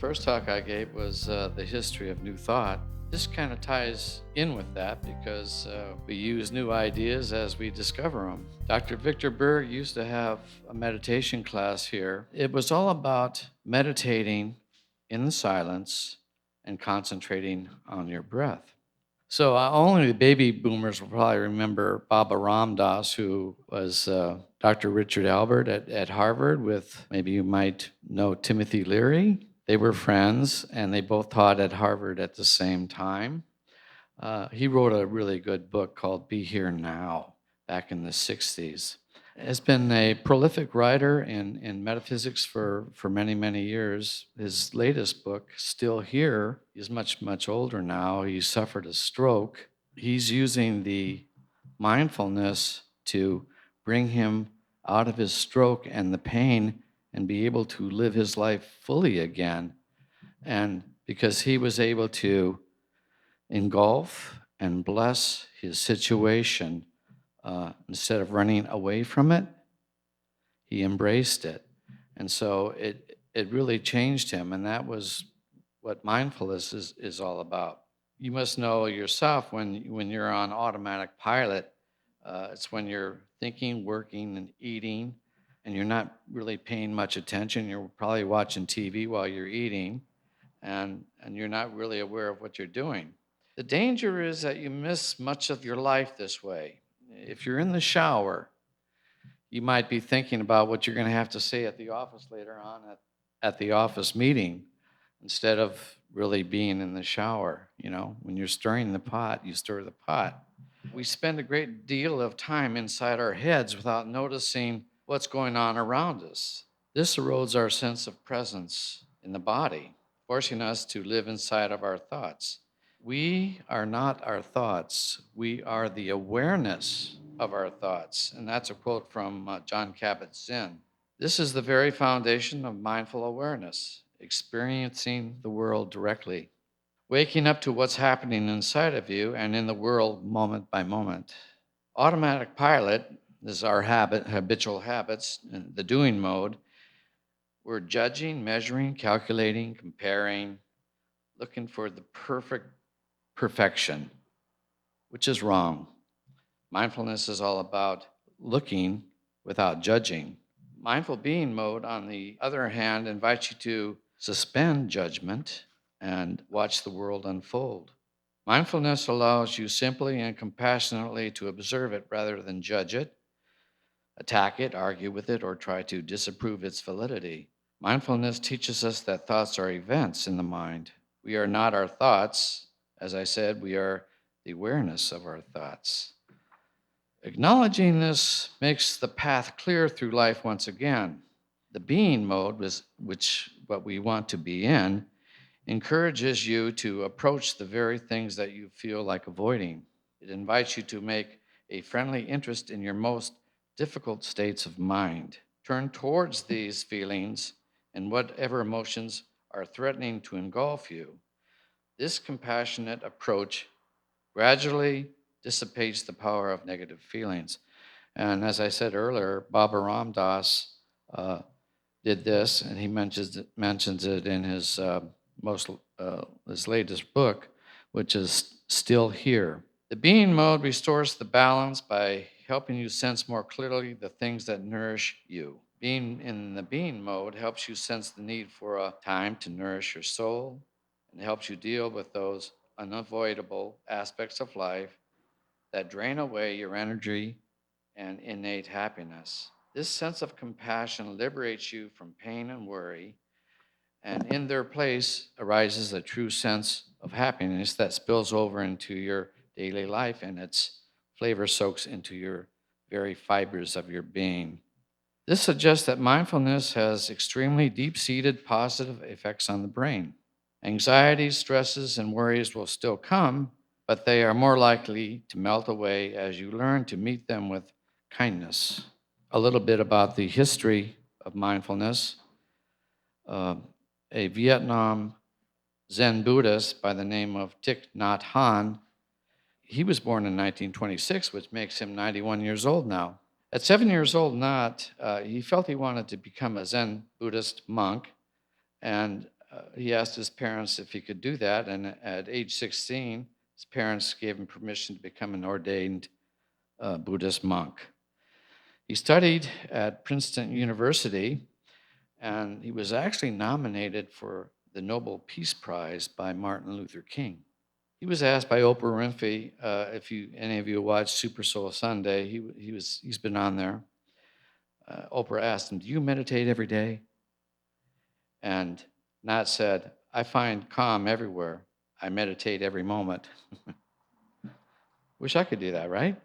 first talk I gave was the history of New Thought. This kind of ties in with that because we use new ideas as we discover them. Dr. Victor Berg used to have a meditation class here. It was all about meditating in the silence and concentrating on your breath. So only the baby boomers will probably remember Baba Ram Dass, who was Dr. Richard Albert at Harvard with, maybe you might know Timothy Leary. They were friends, and they both taught at Harvard at the same time. He wrote a really good book called Be Here Now back in the 60s. Has been a prolific writer in metaphysics for many, many years. His latest book, Still Here, is much, much older now. He suffered a stroke. He's using the mindfulness to bring him out of his stroke and the pain and be able to live his life fully again. And because he was able to engulf and bless his situation, instead of running away from it, he embraced it. And so it really changed him. And that was what mindfulness is all about. You must know yourself when you're on automatic pilot, it's when you're thinking, working, and eating, and you're not really paying much attention. You're probably watching TV while you're eating, and you're not really aware of what you're doing. The danger is that you miss much of your life this way. If you're in the shower, you might be thinking about what you're going to have to say at the office later on at the office meeting instead of really being in the shower. You know, when you're stirring the pot, you stir the pot. We spend a great deal of time inside our heads without noticing what's going on around us. This erodes our sense of presence in the body, forcing us to live inside of our thoughts. We are not our thoughts. We are the awareness of our thoughts. And that's a quote from Jon Kabat-Zinn. This is the very foundation of mindful awareness, experiencing the world directly, waking up to what's happening inside of you and in the world moment by moment. Automatic pilot is our habitual habits, the doing mode. We're judging, measuring, calculating, comparing, looking for the perfection, which is wrong. Mindfulness is all about looking without judging. Mindful being mode, on the other hand, invites you to suspend judgment and watch the world unfold. Mindfulness allows you simply and compassionately to observe it rather than judge it, attack it, argue with it, or try to disapprove its validity. Mindfulness teaches us that thoughts are events in the mind. We are not our thoughts. As I said, we are the awareness of our thoughts. Acknowledging this makes the path clear through life once again. The being mode, which what we want to be in, encourages you to approach the very things that you feel like avoiding. It invites you to make a friendly interest in your most difficult states of mind. Turn towards these feelings and whatever emotions are threatening to engulf you. This compassionate approach gradually dissipates the power of negative feelings. And as I said earlier, Baba Ram Dass did this, and he mentions it in his his latest book, which is Still Here. The being mode restores the balance by helping you sense more clearly the things that nourish you. Being in the being mode helps you sense the need for a time to nourish your soul and helps you deal with those unavoidable aspects of life that drain away your energy and innate happiness. This sense of compassion liberates you from pain and worry, and in their place arises a true sense of happiness that spills over into your daily life, and its flavor soaks into your very fibers of your being. This suggests that mindfulness has extremely deep-seated positive effects on the brain. Anxieties, stresses, and worries will still come, but they are more likely to melt away as you learn to meet them with kindness. A little bit about the history of mindfulness. A Vietnam Zen Buddhist by the name of Thich Nhat Hanh, he was born in 1926, which makes him 91 years old now. At 7 years old, Nhat, he felt he wanted to become a Zen Buddhist monk, and he asked his parents if he could do that, and at age 16, his parents gave him permission to become an ordained Buddhist monk. He studied at Princeton University, and he was actually nominated for the Nobel Peace Prize by Martin Luther King. He was asked by Oprah Winfrey, if any of you watched Super Soul Sunday, he's been on there. Oprah asked him, "Do you meditate every day?" And Nhat said, "I find calm everywhere. I meditate every moment." Wish I could do that, right?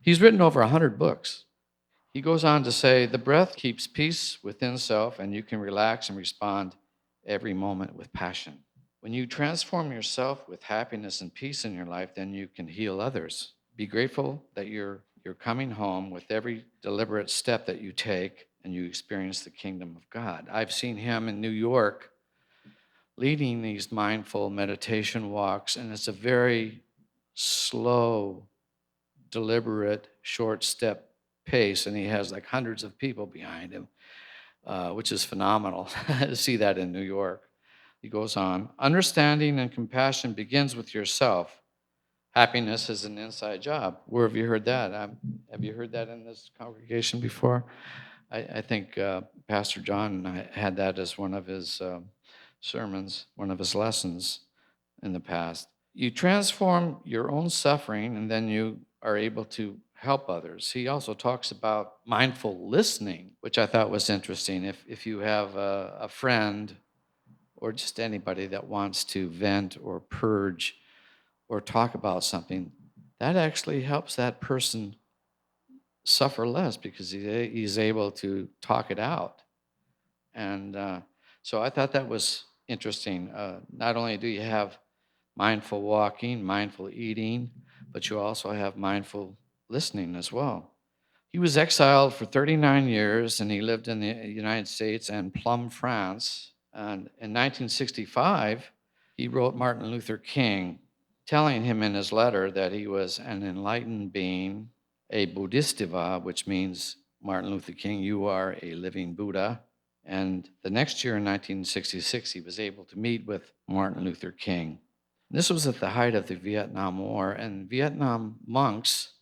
He's written over 100 books. He goes on to say, "The breath keeps peace within self, and you can relax and respond every moment with passion. When you transform yourself with happiness and peace in your life, then you can heal others. Be grateful that you're coming home with every deliberate step that you take, and you experience the kingdom of God." I've seen him in New York leading these mindful meditation walks, and it's a very slow, deliberate, short step pace, and he has like hundreds of people behind him, which is phenomenal to see that in New York. He goes on, "Understanding and compassion begins with yourself. Happiness is an inside job." Where have you heard that? Have you heard that in this congregation before? I think Pastor John had that as one of his sermons, one of his lessons in the past. You transform your own suffering, and then you are able to help others. He also talks about mindful listening, which I thought was interesting. If you have a friend or just anybody that wants to vent or purge or talk about something, that actually helps that person suffer less because he's able to talk it out. And so I thought that was interesting. Not only do you have mindful walking, mindful eating, but you also have mindful listening as well. He was exiled for 39 years, and he lived in the United States and Plum, France. And in 1965, he wrote Martin Luther King, telling him in his letter that he was an enlightened being, a Bodhisattva, which means, Martin Luther King, you are a living Buddha. And the next year in 1966, he was able to meet with Martin Luther King. This was at the height of the Vietnam War, and Vietnam monks,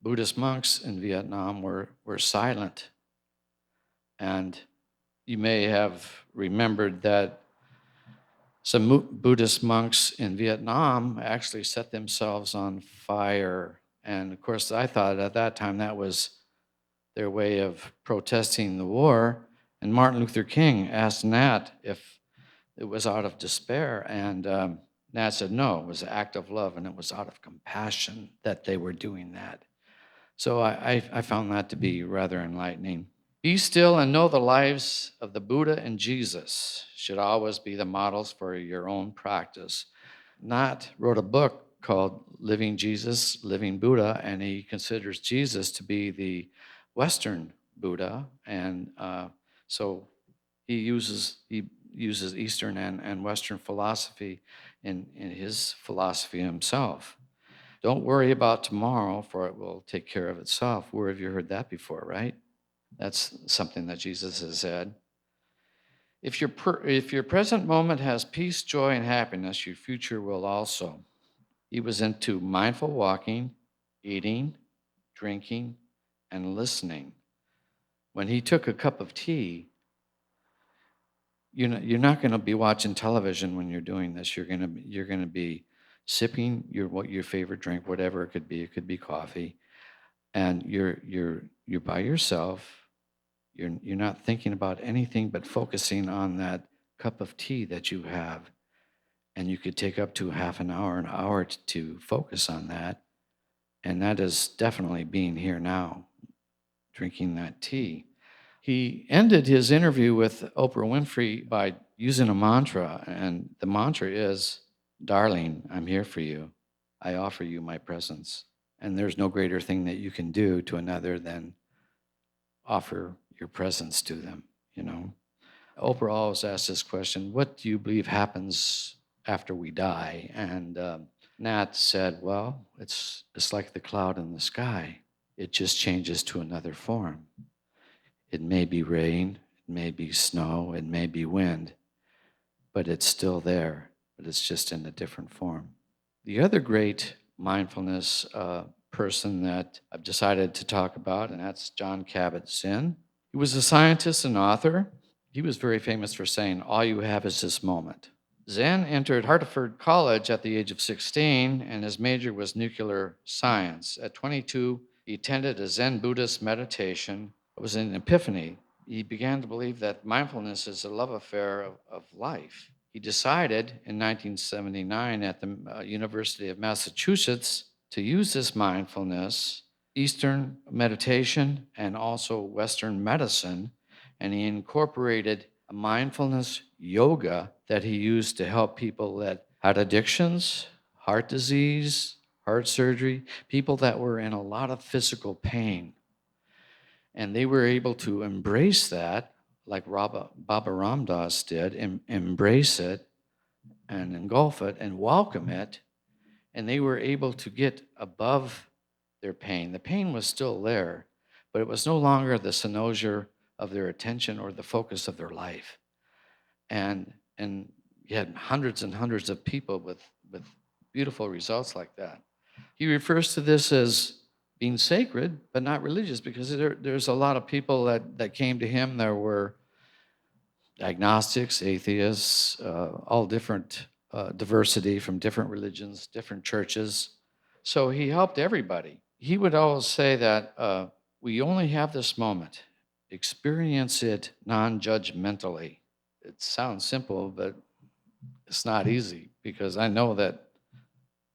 Buddhist monks in Vietnam were silent. And you may have remembered that some Buddhist monks in Vietnam actually set themselves on fire. And of course, I thought at that time that was their way of protesting the war. And Martin Luther King asked Nhat if it was out of despair. And Nhat said, no, it was an act of love, and it was out of compassion that they were doing that. So I found that to be rather enlightening. Be still and know the lives of the Buddha and Jesus should always be the models for your own practice. Nhat wrote a book called Living Jesus, Living Buddha, and he considers Jesus to be the Western Buddha. And so he uses Eastern and Western philosophy in his philosophy himself. Don't worry about tomorrow, for it will take care of itself. Where have you heard that before, right? That's something that Jesus has said. If your present moment has peace, joy, and happiness, your future will also. He was into mindful walking, eating, drinking, and listening. When he took a cup of tea, you're not going to be watching television when you're doing this. You're going to be sipping your favorite drink, whatever it could be. It could be coffee, and you're by yourself. You're not thinking about anything but focusing on that cup of tea that you have, and you could take up to half an hour to focus on that, and that is definitely being here now, drinking that tea. He ended his interview with Oprah Winfrey by using a mantra, and the mantra is, "Darling, I'm here for you. I offer you my presence." And there's no greater thing that you can do to another than offer your presence to them, Oprah always asks this question, what do you believe happens after we die? And Nhat said, well, it's like the cloud in the sky. It just changes to another form. It may be rain, it may be snow, it may be wind, but it's still there, but it's just in a different form. The other great mindfulness person that I've decided to talk about, and that's Jon Kabat-Zinn. He was a scientist and author. He was very famous for saying, "All you have is this moment." Zen entered Hartford College at the age of 16, and his major was nuclear science. At 22, he attended a Zen Buddhist meditation. It was an epiphany. He began to believe that mindfulness is a love affair of life. He decided in 1979 at the University of Massachusetts to use this mindfulness, Eastern meditation, and also Western medicine, and he incorporated a mindfulness yoga that he used to help people that had addictions, heart disease, heart surgery, people that were in a lot of physical pain. And they were able to embrace that, like Baba Ram Dass did, embrace it and engulf it and welcome it. And they were able to get above their pain. The pain was still there, but it was no longer the cynosure of their attention or the focus of their life. And you had hundreds and hundreds of people with beautiful results like that. He refers to this as being sacred, but not religious, because there's a lot of people that came to him. There were agnostics, atheists, all different diversity from different religions, different churches. So he helped everybody. He would always say that we only have this moment. Experience it non-judgmentally. It sounds simple, but it's not easy, because I know that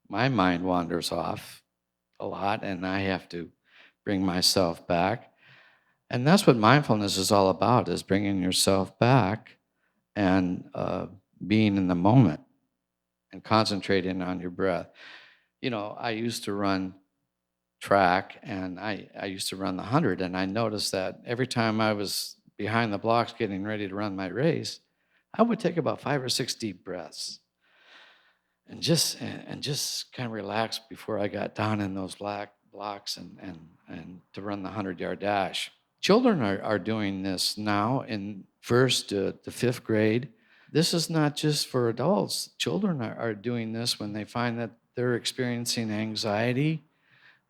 my mind wanders off a lot and I have to bring myself back. And that's what mindfulness is all about, is bringing yourself back and being in the moment and concentrating on your breath. You know, I used to run track, and I used to run the 100, and I noticed that every time I was behind the blocks getting ready to run my race, I would take about 5 or 6 deep breaths and just kind of relax before I got down in those black blocks and to run the 100-yard dash. Children are doing this now in first to fifth grade. This is not just for adults. Children are doing this when they find that they're experiencing anxiety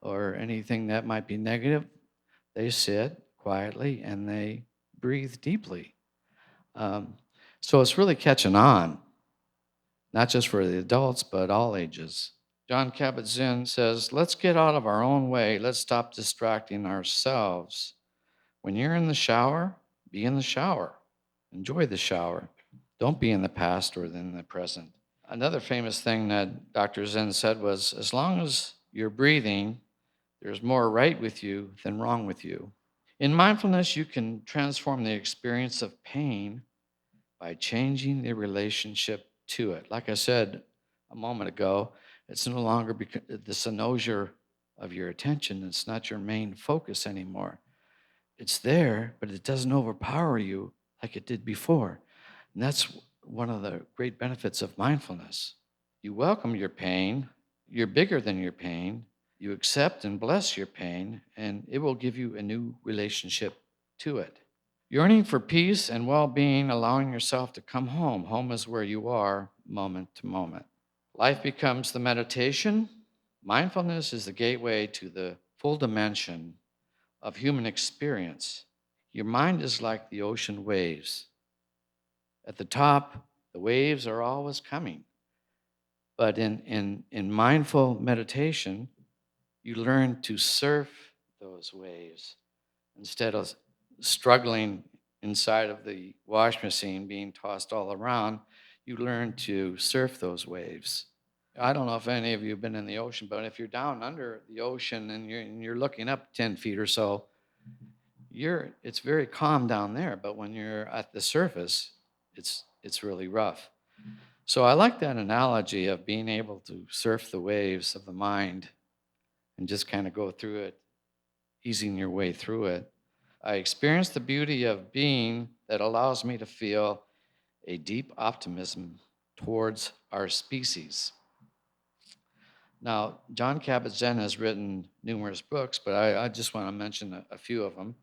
or anything that might be negative. They sit quietly and they breathe deeply. So it's really catching on, not just for the adults, but all ages. Jon Kabat-Zinn says, let's get out of our own way. Let's stop distracting ourselves. When you're in the shower, be in the shower. Enjoy the shower. Don't be in the past or in the present. Another famous thing that Dr. Zen said was, as long as you're breathing, there's more right with you than wrong with you. In mindfulness, you can transform the experience of pain by changing the relationship to it. Like I said a moment ago, it's no longer the cynosure of your attention. It's not your main focus anymore. It's there, but it doesn't overpower you like it did before. And that's one of the great benefits of mindfulness. You welcome your pain. You're bigger than your pain. You accept and bless your pain, and it will give you a new relationship to it. Yearning for peace and well-being, allowing yourself to come home. Home is where you are, moment to moment. Life becomes the meditation. Mindfulness is the gateway to the full dimension of human experience. Your mind is like the ocean waves. At the top, the waves are always coming. But in mindful meditation, you learn to surf those waves instead of struggling inside of the wash machine being tossed all around. You learn to surf those waves. I don't know if any of you have been in the ocean, but if you're down under the ocean and you're looking up 10 feet or so, it's very calm down there. But when you're at the surface, it's really rough. So I like that analogy of being able to surf the waves of the mind and just kind of go through it, easing your way through it. I experience the beauty of being that allows me to feel a deep optimism towards our species. Now, Jon Kabat-Zinn has written numerous books, but I just want to mention a few of them.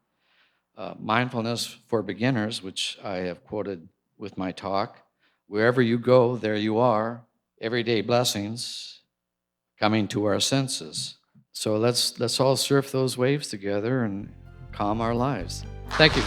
Mindfulness for Beginners, which I have quoted with my talk. Wherever you go, there you are. Everyday blessings coming to our senses. So let's all surf those waves together and calm our lives. Thank you.